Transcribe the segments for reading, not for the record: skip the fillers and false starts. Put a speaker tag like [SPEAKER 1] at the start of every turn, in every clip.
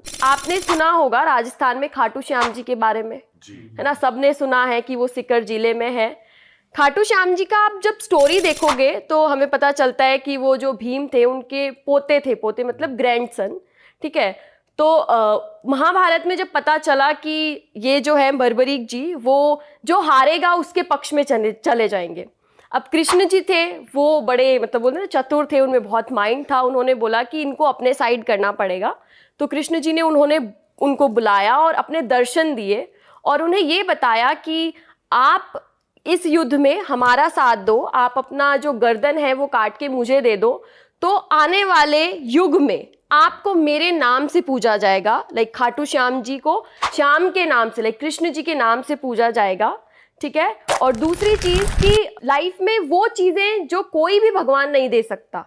[SPEAKER 1] आपने सुना होगा राजस्थान में खाटू श्याम जी के बारे में जी, है ना, सबने सुना है कि वो सीकर जिले में है। खाटू श्याम जी का आप जब स्टोरी देखोगे तो हमें पता चलता है कि वो जो भीम थे उनके पोते थे, पोते मतलब ग्रैंडसन, ठीक है। तो महाभारत में जब पता चला कि ये जो है बर्बरीक जी वो जो हारेगा उसके पक्ष में चले जाएंगे। अब कृष्ण जी थे वो बड़े मतलब बोलते हैं चतुर थे, उनमें बहुत माइंड था, उन्होंने बोला कि इनको अपने साइड करना पड़ेगा। तो कृष्ण जी ने उनको बुलाया और अपने दर्शन दिए और उन्हें ये बताया कि आप इस युद्ध में हमारा साथ दो, आप अपना जो गर्दन है वो काट के मुझे दे दो, तो आने वाले युग में आपको मेरे नाम से पूजा जाएगा। लाइक खाटू श्याम जी को श्याम के नाम से, लाइक कृष्ण जी के नाम से पूजा जाएगा, ठीक है। और दूसरी चीज कि लाइफ में वो चीजें जो कोई भी भगवान नहीं दे सकता,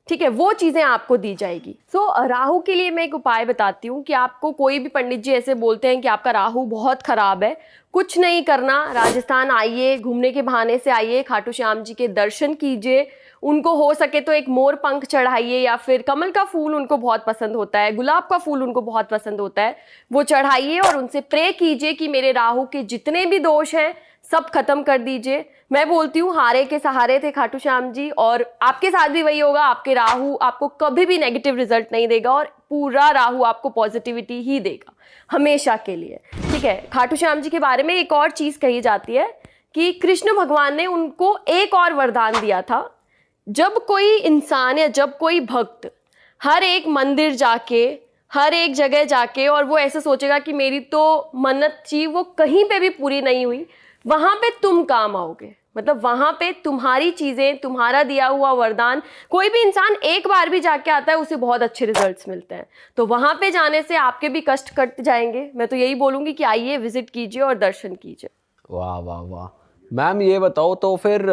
[SPEAKER 1] ठीक है, वो चीजें आपको दी जाएगी। सो राहु के लिए मैं एक उपाय बताती हूँ कि आपको कोई भी पंडित जी ऐसे बोलते हैं कि आपका राहु बहुत खराब है, कुछ नहीं करना, राजस्थान आइए, घूमने के बहाने से आइए, खाटू श्याम जी के दर्शन कीजिए, उनको हो सके तो एक मोर पंख चढ़ाइए या फिर कमल का फूल उनको बहुत पसंद होता है, गुलाब का फूल उनको बहुत पसंद होता है, वो चढ़ाइए और उनसे प्रे कीजिए कि मेरे राहु के जितने भी दोष हैं सब खत्म कर दीजिए। मैं बोलती हूँ हारे के सहारे थे खाटू श्याम जी, और आपके साथ भी वही होगा। आपके राहु आपको कभी भी नेगेटिव रिजल्ट नहीं देगा और पूरा राहु आपको पॉजिटिविटी ही देगा हमेशा के लिए, ठीक है। खाटू श्याम जी के बारे में एक और चीज कही जाती है कि कृष्ण भगवान ने उनको एक और वरदान दिया था। जब कोई इंसान या जब कोई भक्त हर एक मंदिर जाके, हर एक जगह जाके और वो ऐसे सोचेगा कि मेरी तो मन्नत थी वो कहीं पे भी पूरी नहीं हुई, वहां पे तुम काम आओगे, मतलब वहां पे तुम्हारी चीजें, तुम्हारा दिया हुआ वरदान, कोई भी इंसान एक बार भी जाके आता है उसे बहुत अच्छे रिजल्ट्स मिलते हैं। तो वहां पे जाने से आपके भी कष्ट कट जाएंगे। मैं तो यही बोलूंगी कि आइए, विजिट कीजिए और दर्शन कीजिए।
[SPEAKER 2] वाह वाह वाह। मैम ये बताओ तो फिर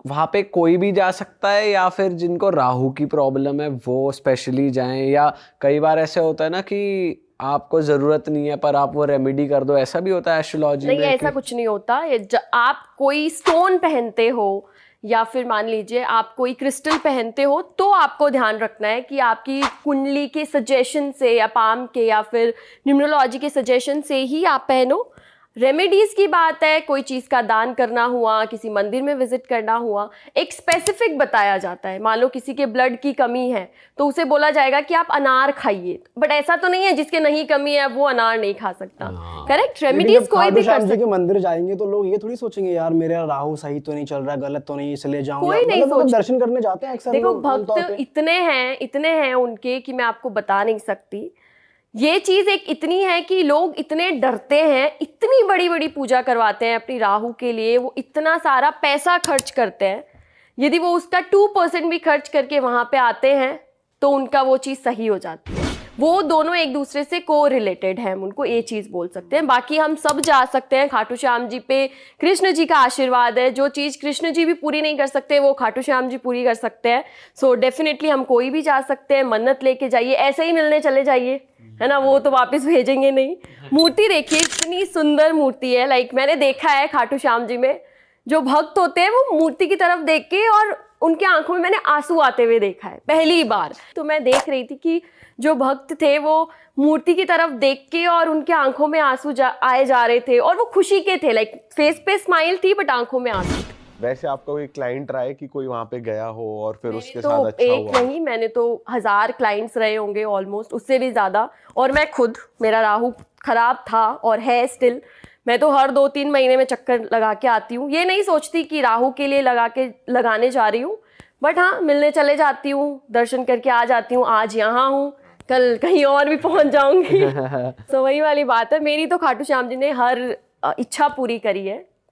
[SPEAKER 2] वहाँ पे कोई भी जा सकता है या फिर जिनको राहु की प्रॉब्लम है वो स्पेशली जाएं, या कई बार ऐसे होता है ना कि आपको जरूरत नहीं है पर आप वो रेमेडी कर दो, ऐसा भी होता है एस्ट्रोलॉजी में?
[SPEAKER 1] नहीं, ऐसा कुछ नहीं होता। आप कोई स्टोन पहनते हो या फिर मान लीजिए आप कोई क्रिस्टल पहनते हो तो आपको ध्यान रखना है कि आपकी कुंडली के सजेशन से या पाम के या फिर न्यूमरोलॉजी के सजेशन से ही आप पहनो। रेमेडीज की बात है, कोई चीज़ का दान करना हुआ, किसी मंदिर में विजिट करना हुआ, एक स्पेसिफिक बताया जाता है। मान लो किसी के ब्लड की कमी है तो उसे बोला जाएगा कि आप अनार खाइए, बट ऐसा तो नहीं है जिसके नहीं कमी है वो अनार नहीं खा सकता। करेक्ट, रेमेडीज कोई भी कर सकता है।
[SPEAKER 3] के मंदिर जाएंगे तो लोग ये थोड़ी सोचेंगे यार मेरा राहु सही तो नहीं चल रहा, गलत तो नहीं इसलिए जाऊं,
[SPEAKER 1] कोई नहीं सोच,
[SPEAKER 3] दर्शन करने जाते हैं अक्सर।
[SPEAKER 1] देखो भक्त इतने हैं उनके कि मैं आपको बता नहीं सकती। ये चीज एक इतनी है कि लोग इतने डरते हैं, इतनी बड़ी बड़ी पूजा करवाते हैं अपनी राहु के लिए, वो इतना सारा पैसा खर्च करते हैं, यदि वो उसका 2% भी खर्च करके वहां पे आते हैं तो उनका वो चीज सही हो जाती है। वो दोनों एक दूसरे से को रिलेटेड है, हम उनको ये चीज बोल सकते हैं। बाकी हम सब जा सकते हैं खाटू श्याम जी पे, कृष्ण जी का आशीर्वाद है, जो चीज कृष्ण जी भी पूरी नहीं कर सकते वो खाटू श्याम जी पूरी कर सकते हैं। सो डेफिनेटली हम कोई भी जा सकते हैं, मन्नत लेके जाइए, ऐसे ही मिलने चले जाइए, है ना, वो तो वापस भेजेंगे नहीं। मूर्ति देखिए, इतनी सुंदर मूर्ति है। लाइक मैंने देखा है खाटू श्याम जी में जो भक्त होते हैं वो मूर्ति की तरफ देख के और उनके आंखों में मैंने आंसू आते हुए देखा है पहली बार। तो मैं देख रही थी कि जो भक्त थे वो मूर्ति की तरफ देख के और उनके आंखों में आंसू आए जा रहे थे और वो खुशी के थे, लाइक फेस पे स्माइल थी बट आंखों में आंसू थे।
[SPEAKER 4] वैसे आपका कोई क्लाइंट रहा है कि कोई वहाँ पे गया हो और फिर उसके
[SPEAKER 1] तो
[SPEAKER 4] साथ अच्छा
[SPEAKER 1] एक
[SPEAKER 4] हुआ?
[SPEAKER 1] नहीं, मैंने तो 1000 क्लाइंट्स रहे होंगे ऑलमोस्ट, उससे भी ज़्यादा। और मैं खुद, मेरा राहु खराब था और है स्टिल, मैं तो हर 2-3 महीने में चक्कर लगा के आती हूँ। ये नहीं सोचती कि राहु के लिए लगाने जा रही हूँ, बट हाँ मिलने चले जाती हूँ, दर्शन करके आ जाती हूँ। आज यहाँ हूँ, कल कहीं और भी पहुँच जाऊँगी। तो वही वाली बात है, मेरी तो खाटू श्याम जी ने हर इच्छा पूरी करी है।